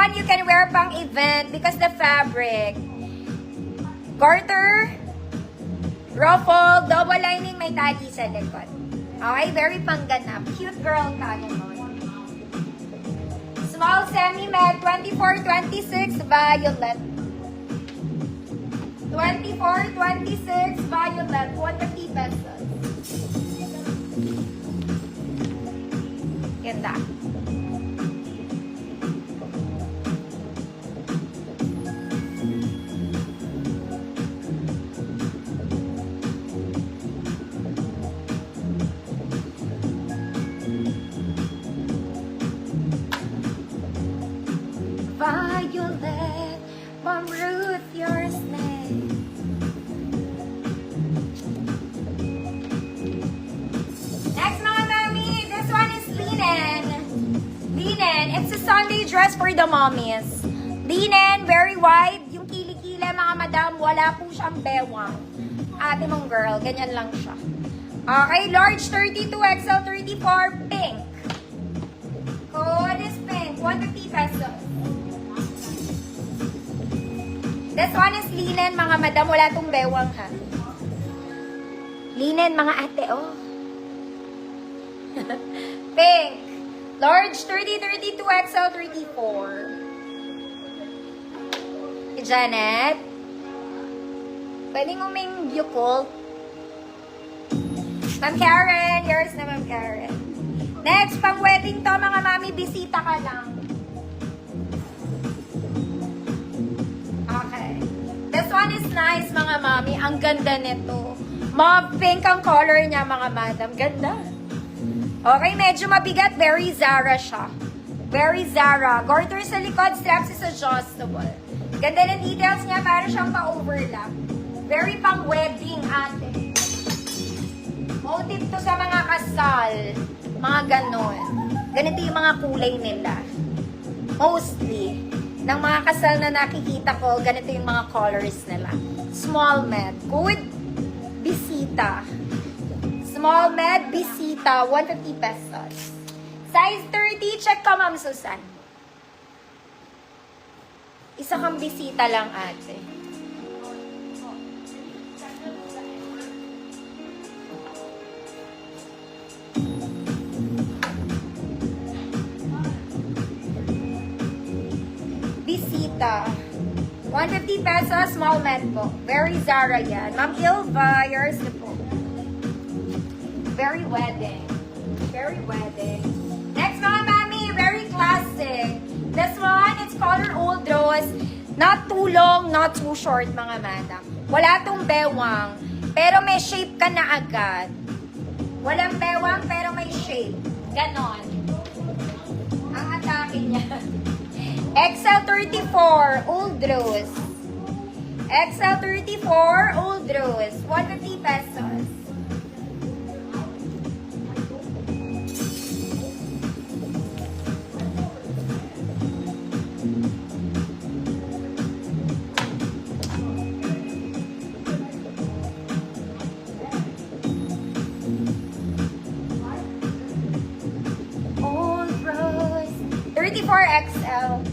one you can wear pang event because the fabric. Garter, ruffle, double lining, may tali sa likod. Okay, very pangganap. Cute girl ka naman. Small semi-med, 24-26, violet. 24-26, violet, 150 pesos. Ganda. Violet, Mom Ruth, your snake. Next, mga mami, this one is linen. Linen, it's a Sunday dress for the mommies. Linen, very wide. Yung kilikili, mga madam, wala po siyang bewang. Ate mong girl, ganyan lang siya. Okay, large 32, XL 34, pink. Code is pink, 150 pesos. This one is linen, mga madam. Wala tong bewang, ha? Linen, mga ate, oh. Pink. Large, 30, 32, XL, 34. Janet. Pwedeng uming Bucol. Ma'am Karen. Yours na, Ma'am Karen. Next, pang wedding to, mga mami. Bisita ka lang. This one is nice, mga mami. Ang ganda nito. Mauve pink ang color niya, mga madam. Ganda. Okay, medyo mabigat. Very Zara siya. Very Zara. Garter sa likod, straps is adjustable. Ganda ng details niya. Para siyang pa-overlap. Very pang-wedding, ate. Motive to sa mga kasal. Mga ganon. Ganito yung mga kulay nila. Mostly. Ng mga kasal na nakikita ko, ganito yung mga colors nila. Small med. Good. Bisita. Small med, bisita. 150 pesos. Size 30. Check ka, Ma'am Susan. Isa kang bisita lang, ate. Bisita. 150 pesos, small med po. Very Zara yan. Ma'am Ilva, yours na po. Very wedding. Very wedding. Next, mga mami, very classic. This one, it's color old rose. Not too long, not too short, mga madam. Wala tong bewang, pero may shape ka na agad. Walang bewang, pero may shape. Ganon. Ang atake niya. XL 34, old rose. XL 34, old rose. 150 pesos. Old rose. 34 XL.